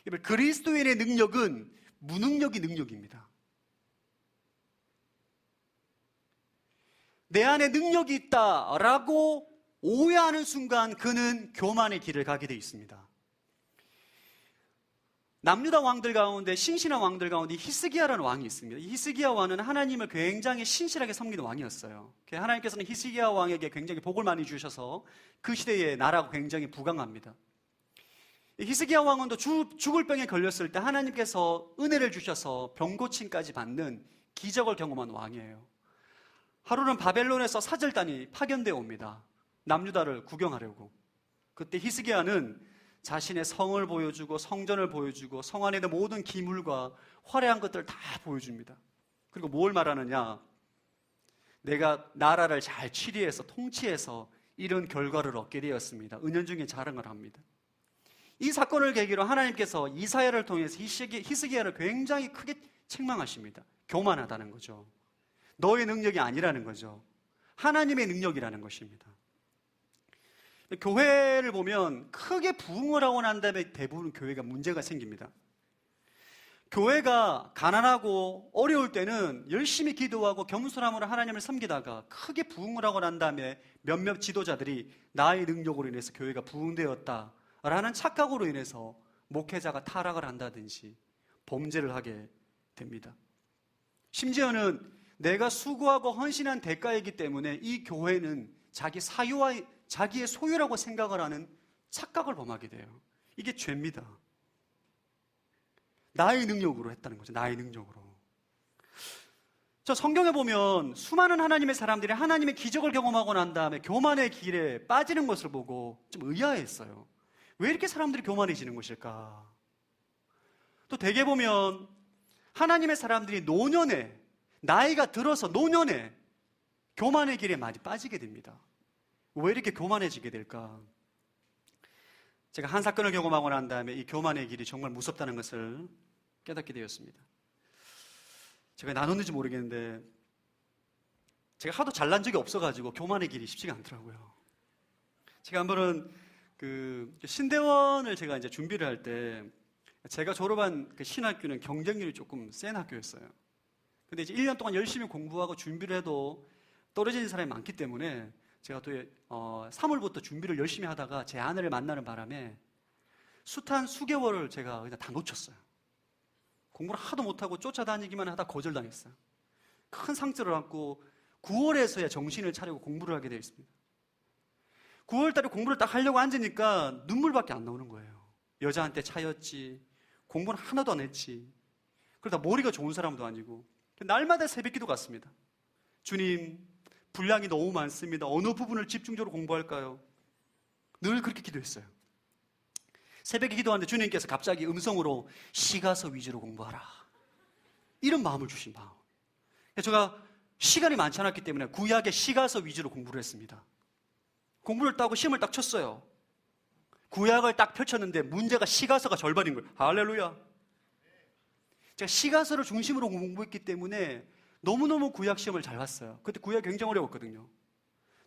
여러분, 그리스도인의 능력은 무능력이 능력입니다. 내 안에 능력이 있다라고 오해하는 순간 그는 교만의 길을 가게 되어 있습니다. 남유다 왕들 가운데, 신실한 왕들 가운데 히스기야라는 왕이 있습니다. 이 히스기야 왕은 하나님을 굉장히 신실하게 섬기는 왕이었어요. 하나님께서는 히스기야 왕에게 굉장히 복을 많이 주셔서 그 시대의 나라가 굉장히 부강합니다. 히스기야 왕은 또 죽을 병에 걸렸을 때 하나님께서 은혜를 주셔서 병고침까지 받는 기적을 경험한 왕이에요. 하루는 바벨론에서 사절단이 파견되어 옵니다. 남유다를 구경하려고. 그때 히스기야는 자신의 성을 보여주고 성전을 보여주고 성 안에 있는 모든 기물과 화려한 것들을 다 보여줍니다. 그리고 뭘 말하느냐? 내가 나라를 잘 치리해서 통치해서 이런 결과를 얻게 되었습니다. 은연중에 자랑을 합니다. 이 사건을 계기로 하나님께서 이사야를 통해서 히스기야를 굉장히 크게 책망하십니다. 교만하다는 거죠. 너의 능력이 아니라는 거죠. 하나님의 능력이라는 것입니다. 교회를 보면 크게 부흥을 하고 난 다음에 대부분 교회가 문제가 생깁니다. 교회가 가난하고 어려울 때는 열심히 기도하고 겸손함으로 하나님을 섬기다가 크게 부흥을 하고 난 다음에 몇몇 지도자들이 나의 능력으로 인해서 교회가 부흥되었다라는 착각으로 인해서 목회자가 타락을 한다든지 범죄를 하게 됩니다. 심지어는 내가 수고하고 헌신한 대가이기 때문에 이 교회는 자기 사유와 자기의 소유라고 생각을 하는 착각을 범하게 돼요. 이게 죄입니다. 나의 능력으로 했다는 거죠. 나의 능력으로. 저 성경에 보면 수많은 하나님의 사람들이 하나님의 기적을 경험하고 난 다음에 교만의 길에 빠지는 것을 보고 좀 의아했어요. 왜 이렇게 사람들이 교만해지는 것일까? 또 대개 보면 하나님의 사람들이 노년에, 나이가 들어서 노년에 교만의 길에 많이 빠지게 됩니다. 왜 이렇게 교만해지게 될까? 제가 한 사건을 경험하고 난 다음에 이 교만의 길이 정말 무섭다는 것을 깨닫게 되었습니다. 제가 나눴는지 모르겠는데 제가 하도 잘난 적이 없어가지고 교만의 길이 쉽지가 않더라고요. 제가 한 번은 신대원을 제가 이제 준비를 할 때 제가 졸업한 그 신학교는 경쟁률이 조금 센 학교였어요. 근데 이제 1년 동안 열심히 공부하고 준비를 해도 떨어지는 사람이 많기 때문에 제가 또 3월부터 준비를 열심히 하다가 제 아내를 만나는 바람에 숱한 수개월을 제가 그냥 다 놓쳤어요. 공부를 하도 못하고 쫓아다니기만 하다 거절당했어요. 큰 상처를 안고 9월에서야 정신을 차리고 공부를 하게 되어 있습니다. 9월달에 공부를 딱 하려고 앉으니까 눈물밖에 안 나오는 거예요. 여자한테 차였지, 공부는 하나도 안 했지, 그러다 머리가 좋은 사람도 아니고 날마다 새벽기도 갔습니다. 주님, 분량이 너무 많습니다. 어느 부분을 집중적으로 공부할까요? 늘 그렇게 기도했어요. 새벽에 기도하는데 주님께서 갑자기 음성으로 시가서 위주로 공부하라, 이런 마음을 주신 마음. 제가 시간이 많지 않았기 때문에 구약의 시가서 위주로 공부를 했습니다. 공부를 따고 시험을 딱 쳤어요. 구약을 딱 펼쳤는데 문제가 시가서가 절반인 거예요. 할렐루야. 제가 시가서를 중심으로 공부했기 때문에 너무너무 구약 시험을 잘 봤어요. 그때 구약이 굉장히 어려웠거든요.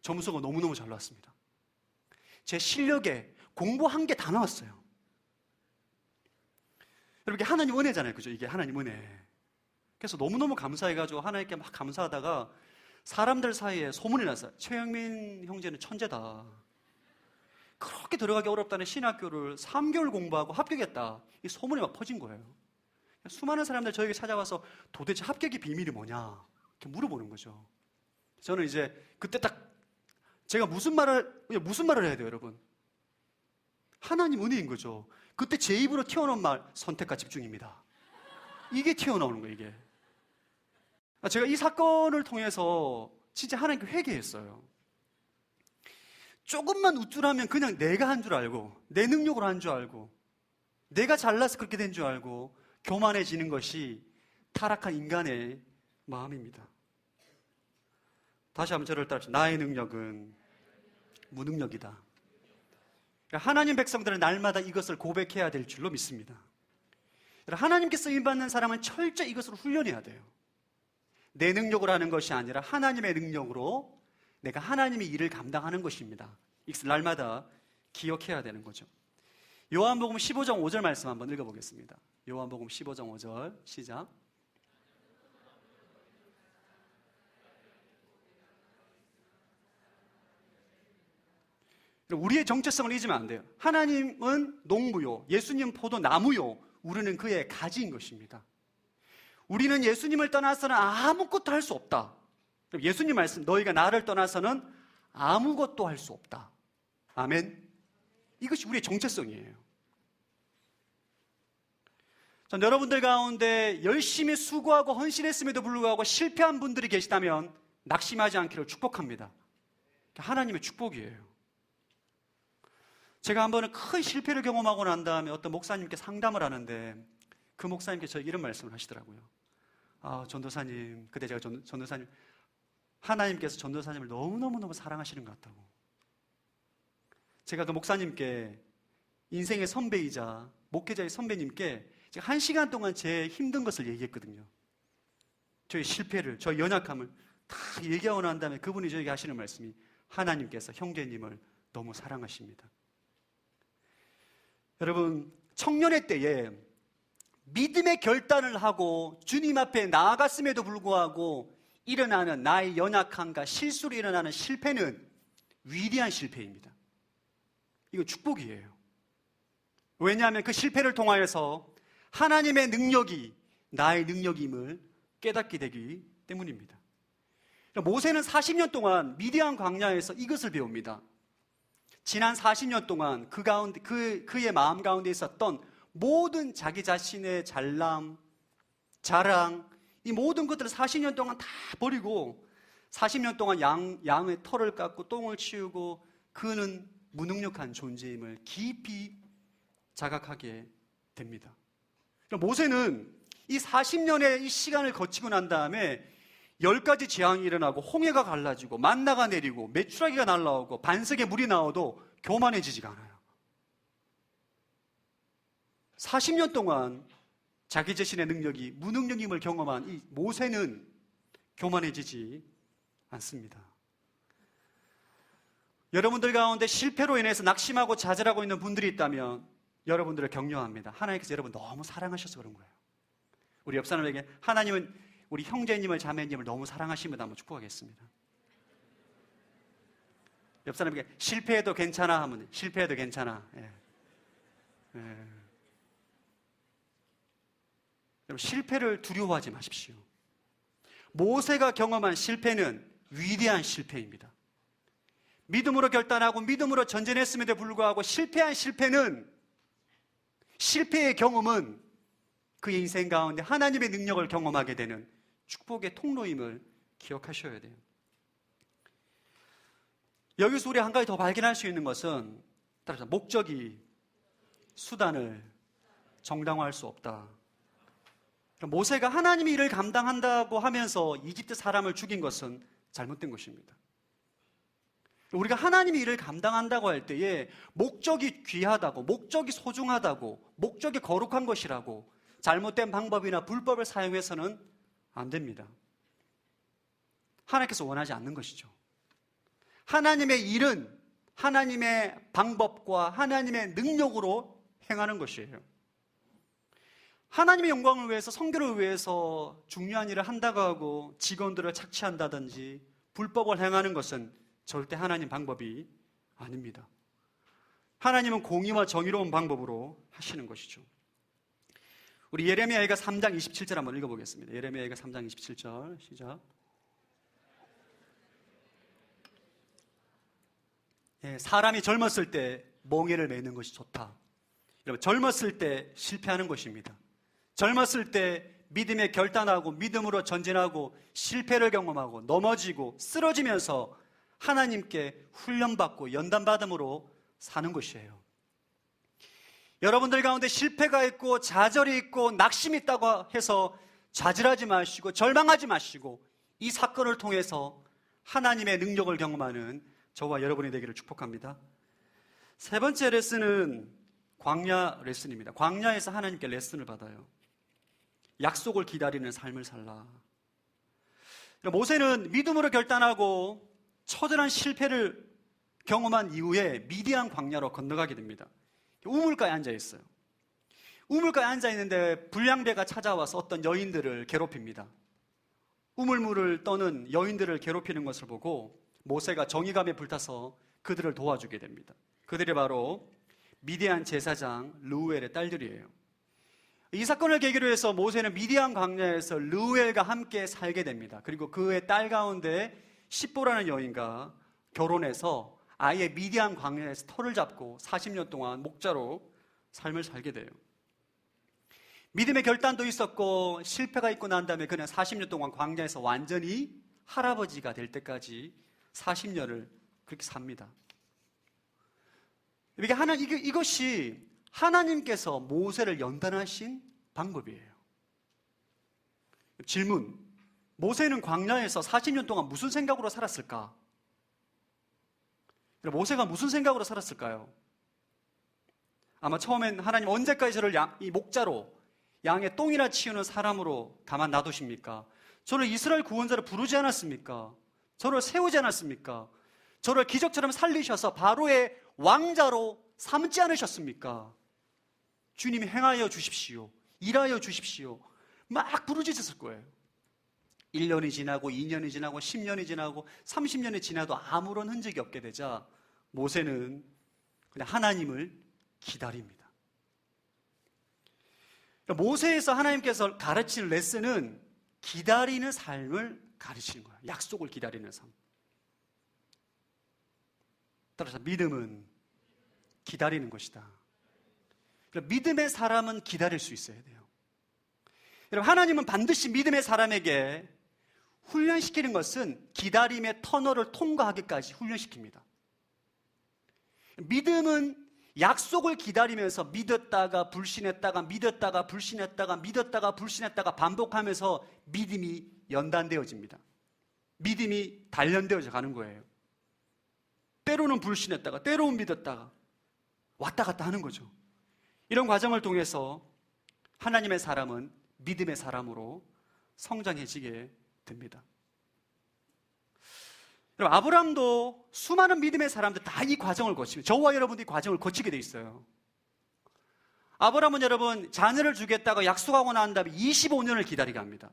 점수가 너무너무 잘 나왔습니다. 제 실력에 공부한 게 다 나왔어요. 여러분, 이게 하나님 은혜잖아요. 그죠? 이게 하나님 은혜. 그래서 너무너무 감사해가지고 하나님께 막 감사하다가 사람들 사이에 소문이 났어요. 최영민 형제는 천재다. 그렇게 들어가기 어렵다는 신학교를 3개월 공부하고 합격했다. 이 소문이 막 퍼진 거예요. 수많은 사람들 저에게 찾아와서 도대체 합격의 비밀이 뭐냐 이렇게 물어보는 거죠. 저는 이제 그때 딱 제가 무슨 말을 해야 돼요, 여러분? 하나님 은혜인 거죠. 그때 제 입으로 튀어나온 말, 선택과 집중입니다. 이게 튀어나오는 거예요, 이게. 제가 이 사건을 통해서 진짜 하나님께 회개했어요. 조금만 우쭐하면 그냥 내가 한 줄 알고, 내 능력으로 한 줄 알고, 내가 잘나서 그렇게 된 줄 알고 교만해지는 것이 타락한 인간의 마음입니다. 다시 한번 저를 따라합시다. 나의 능력은 무능력이다. 하나님 백성들은 날마다 이것을 고백해야 될 줄로 믿습니다. 하나님께 쓰임받는 사람은 철저히 이것을 훈련해야 돼요. 내 능력으로 하는 것이 아니라 하나님의 능력으로 내가 하나님의 일을 감당하는 것입니다. 이것을 날마다 기억해야 되는 거죠. 요한복음 15장 5절 말씀 한번 읽어보겠습니다. 요한복음 15장 5절 시작. 우리의 정체성을 잊으면 안 돼요. 하나님은 농부요, 예수님 포도 나무요, 우리는 그의 가지인 것입니다. 우리는 예수님을 떠나서는 아무것도 할 수 없다. 예수님 말씀, 너희가 나를 떠나서는 아무것도 할 수 없다. 아멘. 이것이 우리의 정체성이에요. 전 여러분들 가운데 열심히 수고하고 헌신했음에도 불구하고 실패한 분들이 계시다면 낙심하지 않기를 축복합니다. 하나님의 축복이에요. 제가 한 번은 큰 실패를 경험하고 난 다음에 어떤 목사님께 상담을 하는데 그 목사님께서 저에게 이런 말씀을 하시더라고요. 전도사님, 그때 제가 전도사님, 하나님께서 전도사님을 너무너무 사랑하시는 것 같다고. 제가 그 목사님께 인생의 선배이자 목회자의 선배님께 제가 1시간 동안 제 힘든 것을 얘기했거든요. 저의 실패를, 저의 연약함을 다 얘기하고 난 다음에 그분이 저에게 하시는 말씀이 하나님께서 형제님을 너무 사랑하십니다. 여러분, 청년의 때에 믿음의 결단을 하고 주님 앞에 나아갔음에도 불구하고 일어나는 나의 연약함과 실수로 일어나는 실패는 위대한 실패입니다. 이거 축복이에요. 왜냐하면 그 실패를 통하여서 하나님의 능력이 나의 능력임을 깨닫게 되기 때문입니다. 모세는 40년 동안 미디안 광야에서 이것을 배웁니다. 지난 40년 동안 그의 마음 가운데 있었던 모든 자기 자신의 잘남, 자랑, 이 모든 것들을 40년 동안 다 버리고 40년 동안 양의 털을 깎고 똥을 치우고 그는 무능력한 존재임을 깊이 자각하게 됩니다. 모세는 이 40년의 이 시간을 거치고 난 다음에 10가지 재앙이 일어나고 홍해가 갈라지고 만나가 내리고 메추라기가 날라오고 반석에 물이 나와도 교만해지지가 않아요. 40년 동안 자기 자신의 능력이 무능력임을 경험한 이 모세는 교만해지지 않습니다. 여러분들 가운데 실패로 인해서 낙심하고 좌절하고 있는 분들이 있다면 여러분들을 격려합니다. 하나님께서 여러분 너무 사랑하셔서 그런 거예요. 우리 옆 사람에게 하나님은 우리 형제님을 자매님을 너무 사랑하십니다. 한번 축복하겠습니다. 옆 사람에게 실패해도 괜찮아 하면 실패해도 괜찮아. 예. 여러분 실패를 두려워하지 마십시오. 모세가 경험한 실패는 위대한 실패입니다. 믿음으로 결단하고 믿음으로 전진했음에도 불구하고 실패한 실패의 경험은 그의 인생 가운데 하나님의 능력을 경험하게 되는 축복의 통로임을 기억하셔야 돼요. 여기서 우리 한 가지 더 발견할 수 있는 것은 따라서 목적이 수단을 정당화할 수 없다. 모세가 하나님의 일을 감당한다고 하면서 이집트 사람을 죽인 것은 잘못된 것입니다. 우리가 하나님의 일을 감당한다고 할 때에 목적이 귀하다고, 목적이 소중하다고, 목적이 거룩한 것이라고 잘못된 방법이나 불법을 사용해서는 안 됩니다. 하나님께서 원하지 않는 것이죠. 하나님의 일은 하나님의 방법과 하나님의 능력으로 행하는 것이에요. 하나님의 영광을 위해서, 성교를 위해서 중요한 일을 한다고 하고 직원들을 착취한다든지 불법을 행하는 것은 절대 하나님 방법이 아닙니다. 하나님은 공의와 정의로운 방법으로 하시는 것이죠. 우리 예레미야가 3장 27절 한번 읽어보겠습니다. 예레미야가 3장 27절 시작. 사람이 젊었을 때 멍에를 매는 것이 좋다. 여러분, 젊었을 때 실패하는 것입니다. 젊었을 때 믿음에 결단하고 믿음으로 전진하고 실패를 경험하고 넘어지고 쓰러지면서 하나님께 훈련받고 연단받음으로 사는 것이에요. 여러분들 가운데 실패가 있고 좌절이 있고 낙심이 있다고 해서 좌절하지 마시고 절망하지 마시고 이 사건을 통해서 하나님의 능력을 경험하는 저와 여러분이 되기를 축복합니다. 세 번째 레슨은 광야 레슨입니다. 광야에서 하나님께 레슨을 받아요. 약속을 기다리는 삶을 살라. 모세는 믿음으로 결단하고 처절한 실패를 경험한 이후에 미디안 광야로 건너가게 됩니다. 우물가에 앉아 있어요. 우물가에 앉아 있는데 불량배가 찾아와서 어떤 여인들을 괴롭힙니다. 우물물을 떠는 여인들을 괴롭히는 것을 보고 모세가 정의감에 불타서 그들을 도와주게 됩니다. 그들이 바로 미디안 제사장 르우엘의 딸들이에요. 이 사건을 계기로 해서 모세는 미디안 광야에서 르우엘과 함께 살게 됩니다. 그리고 그의 딸 가운데 십보라는 여인과 결혼해서 아예 미디안 광야에서 터를 잡고 40년 동안 목자로 삶을 살게 돼요. 믿음의 결단도 있었고 실패가 있고 난 다음에 그는 40년 동안 광야에서 완전히 할아버지가 될 때까지 40년을 그렇게 삽니다. 이것이 하나님께서 모세를 연단하신 방법이에요. 질문, 모세는 광야에서 40년 동안 무슨 생각으로 살았을까? 모세가 무슨 생각으로 살았을까요? 아마 처음엔 하나님 언제까지 저를 이 목자로 양의 똥이나 치우는 사람으로 가만 놔두십니까? 저를 이스라엘 구원자로 부르지 않았습니까? 저를 세우지 않았습니까? 저를 기적처럼 살리셔서 바로의 왕자로 삼지 않으셨습니까? 주님이 행하여 주십시오. 일하여 주십시오. 막 부르짖었을 거예요. 1년이 지나고 2년이 지나고 10년이 지나고 30년이 지나도 아무런 흔적이 없게 되자 모세는 그냥 하나님을 기다립니다. 모세에서 하나님께서 가르치는 레슨은 기다리는 삶을 가르치는 거예요. 약속을 기다리는 삶. 따라서 믿음은 기다리는 것이다. 믿음의 사람은 기다릴 수 있어야 돼요. 여러분, 하나님은 반드시 믿음의 사람에게 훈련시키는 것은 기다림의 터널을 통과하기까지 훈련시킵니다. 믿음은 약속을 기다리면서 믿었다가 불신했다가 믿었다가 불신했다가 믿었다가 불신했다가 반복하면서 믿음이 연단되어집니다. 믿음이 단련되어져 가는 거예요. 때로는 불신했다가 때로는 믿었다가 왔다 갔다 하는 거죠. 이런 과정을 통해서 하나님의 사람은 믿음의 사람으로 성장해지게 됩니다. 여러분, 아브라함도 수많은 믿음의 사람들 다 이 과정을 거칩니다. 저와 여러분도 이 과정을 거치게 돼 있어요. 아브라함은 여러분 자녀를 주겠다고 약속하고 난 다음에 25년을 기다리게 합니다.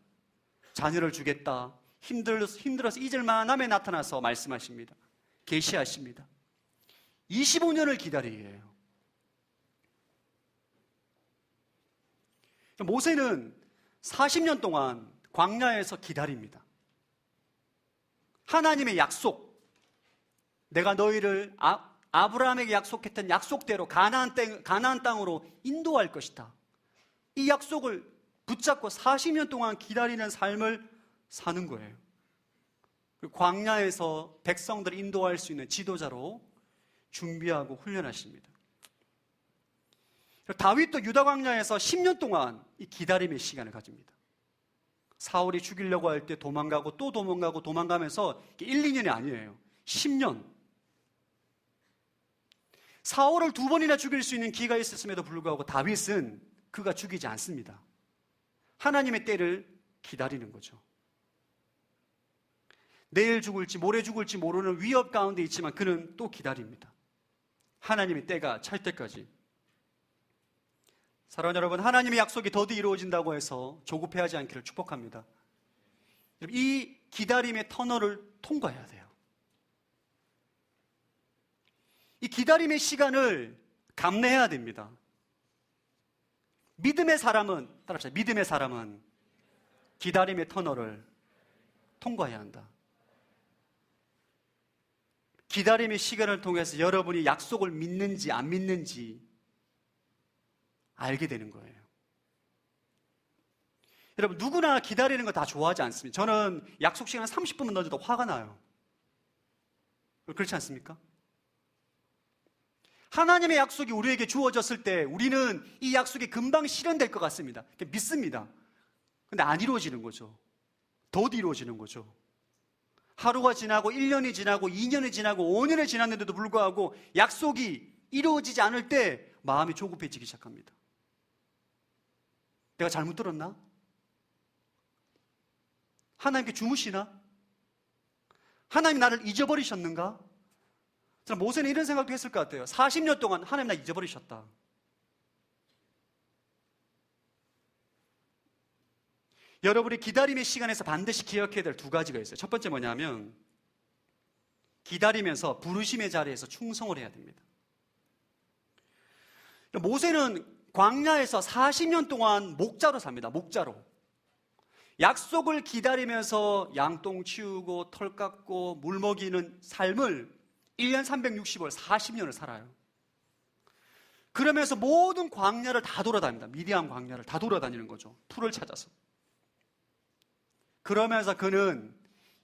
자녀를 주겠다, 힘들어서 잊을만 함에 나타나서 말씀하십니다. 계시하십니다. 25년을 기다리게 해요. 모세는 40년 동안 광야에서 기다립니다. 하나님의 약속, 내가 너희를 아브라함에게 약속했던 약속대로 가나안 땅으로 인도할 것이다. 이 약속을 붙잡고 40년 동안 기다리는 삶을 사는 거예요. 광야에서 백성들을 인도할 수 있는 지도자로 준비하고 훈련하십니다. 다윗도 유다 광야에서 10년 동안 이 기다림의 시간을 가집니다. 사울이 죽이려고 할 때 도망가고 또 도망가고 도망가면서 1, 2년이 아니에요. 10년. 사울을 2번이나 죽일 수 있는 기회가 있었음에도 불구하고 다윗은 그가 죽이지 않습니다. 하나님의 때를 기다리는 거죠. 내일 죽을지 모레 죽을지 모르는 위협 가운데 있지만 그는 또 기다립니다. 하나님의 때가 찰 때까지. 사랑하는 여러분, 하나님의 약속이 더디 이루어진다고 해서 조급해하지 않기를 축복합니다. 이 기다림의 터널을 통과해야 돼요. 이 기다림의 시간을 감내해야 됩니다. 믿음의 사람은, 따라합시다. 믿음의 사람은 기다림의 터널을 통과해야 한다. 기다림의 시간을 통해서 여러분이 약속을 믿는지 안 믿는지 알게 되는 거예요. 여러분, 누구나 기다리는 거 다 좋아하지 않습니다. 저는 약속 시간 30분만 늦어도 화가 나요. 그렇지 않습니까? 하나님의 약속이 우리에게 주어졌을 때 우리는 이 약속이 금방 실현될 것 같습니다. 믿습니다. 근데 안 이루어지는 거죠. 더 이루어지는 거죠. 하루가 지나고 1년이 지나고 2년이 지나고 5년이 지났는데도 불구하고 약속이 이루어지지 않을 때 마음이 조급해지기 시작합니다. 내가 잘못 들었나? 하나님께 주무시나? 하나님 나를 잊어버리셨는가? 모세는 이런 생각도 했을 것 같아요. 40년 동안 하나님 나 잊어버리셨다. 여러분이 기다림의 시간에서 반드시 기억해야 될 두 가지가 있어요. 첫 번째 뭐냐면 기다리면서 부르심의 자리에서 충성을 해야 됩니다. 모세는 광야에서 40년 동안 목자로 삽니다. 목자로. 약속을 기다리면서 양똥 치우고 털 깎고 물 먹이는 삶을 1년 365일 40년을 살아요. 그러면서 모든 광야를 다 돌아다닙니다. 미디안 광야를 다 돌아다니는 거죠. 풀을 찾아서. 그러면서 그는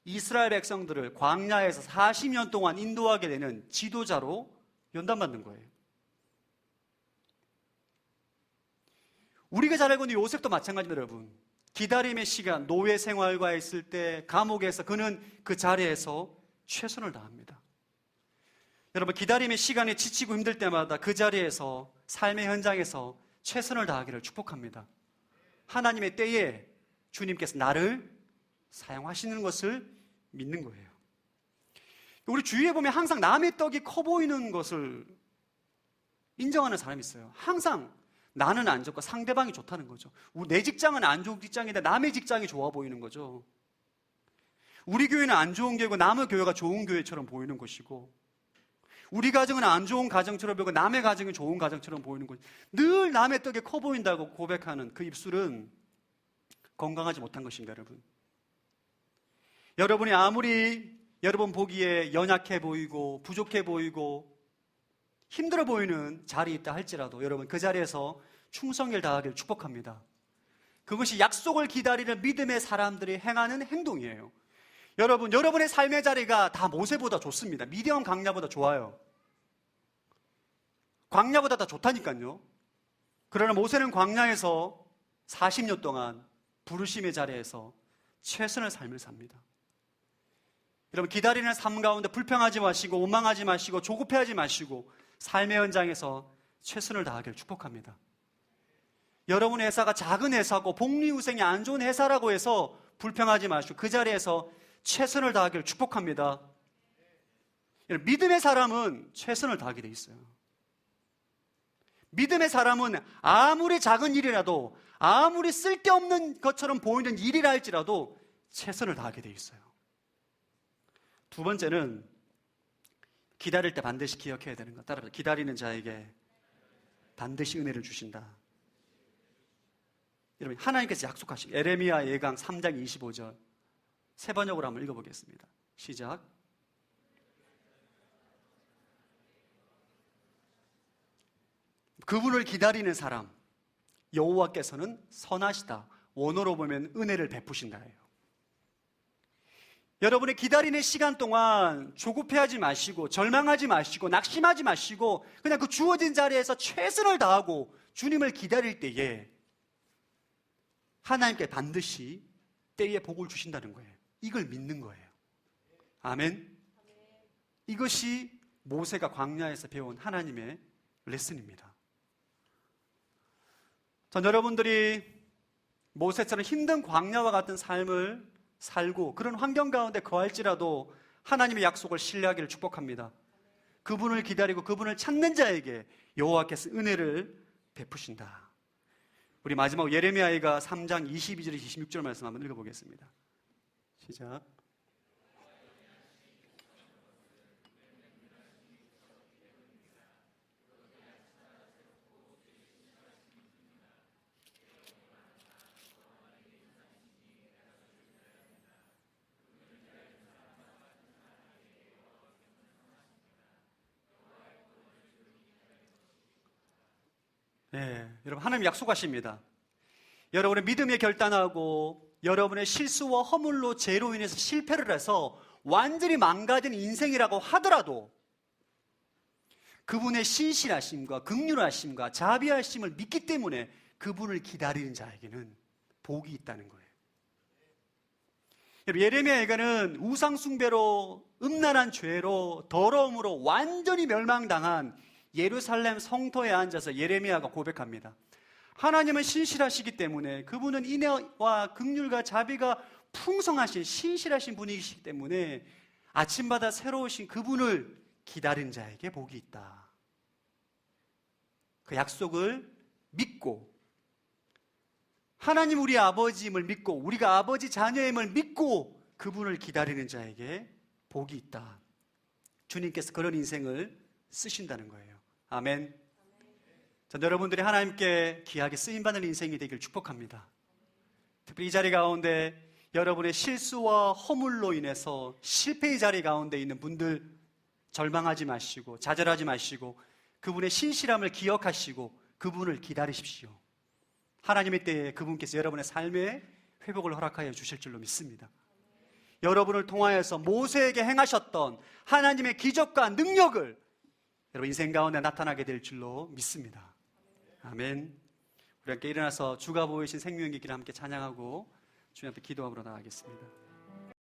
이스라엘 백성들을 광야에서 40년 동안 인도하게 되는 지도자로 연단받는 거예요. 우리가 잘 알고 있는 요셉도 마찬가지입니다, 여러분. 기다림의 시간, 노예 생활과 있을 때 감옥에서 그는 그 자리에서 최선을 다합니다. 여러분, 기다림의 시간에 지치고 힘들 때마다 그 자리에서 삶의 현장에서 최선을 다하기를 축복합니다. 하나님의 때에 주님께서 나를 사용하시는 것을 믿는 거예요. 우리 주위에 보면 항상 남의 떡이 커 보이는 것을 인정하는 사람이 있어요. 항상 나는 안 좋고 상대방이 좋다는 거죠. 내 직장은 안 좋은 직장인데 남의 직장이 좋아 보이는 거죠. 우리 교회는 안 좋은 교회고 남의 교회가 좋은 교회처럼 보이는 것이고, 우리 가정은 안 좋은 가정처럼 보이고 남의 가정이 좋은 가정처럼 보이는 거죠. 늘 남의 떡이 커 보인다고 고백하는 그 입술은 건강하지 못한 것입니다, 여러분. 여러분이 아무리 여러분 보기에 연약해 보이고 부족해 보이고 힘들어 보이는 자리에 있다 할지라도 여러분 그 자리에서 충성을 다하기를 축복합니다. 그것이 약속을 기다리는 믿음의 사람들이 행하는 행동이에요. 여러분, 여러분의 삶의 자리가 다 모세보다 좋습니다. 미디안 광야보다 좋아요. 광야보다 다 좋다니까요. 그러나 모세는 광야에서 40년 동안 부르심의 자리에서 최선의 삶을 삽니다. 여러분, 기다리는 삶 가운데 불평하지 마시고 원망하지 마시고 조급해하지 마시고 삶의 현장에서 최선을 다하기를 축복합니다. 여러분의 회사가 작은 회사고 복리후생이 안 좋은 회사라고 해서 불평하지 마시고 그 자리에서 최선을 다하기를 축복합니다. 믿음의 사람은 최선을 다하게 돼 있어요. 믿음의 사람은 아무리 작은 일이라도 아무리 쓸데없는 것처럼 보이는 일이라 할지라도 최선을 다하게 돼 있어요. 두 번째는 기다릴 때 반드시 기억해야 되는 것. 따라서 기다리는 자에게 반드시 은혜를 주신다. 여러분, 하나님께서 약속하신 에레미야 예강 3장 25절 세 번역으로 한번 읽어보겠습니다. 시작. 그분을 기다리는 사람 여호와께서는 선하시다. 원어로 보면 은혜를 베푸신다예요. 여러분의 기다리는 시간 동안 조급해하지 마시고 절망하지 마시고 낙심하지 마시고 그냥 그 주어진 자리에서 최선을 다하고 주님을 기다릴 때에 하나님께 반드시 때에 복을 주신다는 거예요. 이걸 믿는 거예요. 아멘. 이것이 모세가 광야에서 배운 하나님의 레슨입니다. 전 여러분들이 모세처럼 힘든 광야와 같은 삶을 살고 그런 환경 가운데 거할지라도 하나님의 약속을 신뢰하기를 축복합니다. 그분을 기다리고 그분을 찾는 자에게 여호와께서 은혜를 시작. 네, 여러분 하나님 약속하십니다. 여러분의 믿음에 결단하고 여러분의 실수와 허물로 죄로 인해서 실패를 해서 완전히 망가진 인생이라고 하더라도 그분의 신실하심과 긍휼하심과 자비하심을 믿기 때문에 그분을 기다리는 자에게는 복이 있다는 거예요. 예레미야에게는 우상숭배로 음란한 죄로 더러움으로 완전히 멸망당한 예루살렘 성터에 앉아서 예레미야가 고백합니다. 하나님은 신실하시기 때문에 그분은 인애와 긍휼과 자비가 풍성하신 신실하신 분이시기 때문에 아침마다 새로우신 그분을 기다린 자에게 복이 있다. 그 약속을 믿고 하나님 우리 아버지임을 믿고 우리가 아버지 자녀임을 믿고 그분을 기다리는 자에게 복이 있다. 주님께서 그런 인생을 쓰신다는 거예요. 아멘. 전 여러분들이 하나님께 귀하게 쓰임받는 인생이 되길 축복합니다. 특별히 이 자리 가운데 여러분의 실수와 허물로 인해서 실패의 자리 가운데 있는 분들 절망하지 마시고 좌절하지 마시고 그분의 신실함을 기억하시고 그분을 기다리십시오. 하나님의 때에 그분께서 여러분의 삶에 회복을 허락하여 주실 줄로 믿습니다. 여러분을 통하여서 모세에게 행하셨던 하나님의 기적과 능력을 여러분 인생 가운데 나타나게 될 줄로 믿습니다. 아멘. 우리 함께 일어나서 주가 보이신 생명의 길을 함께 찬양하고 주님 앞에 기도함으로 나아가겠습니다.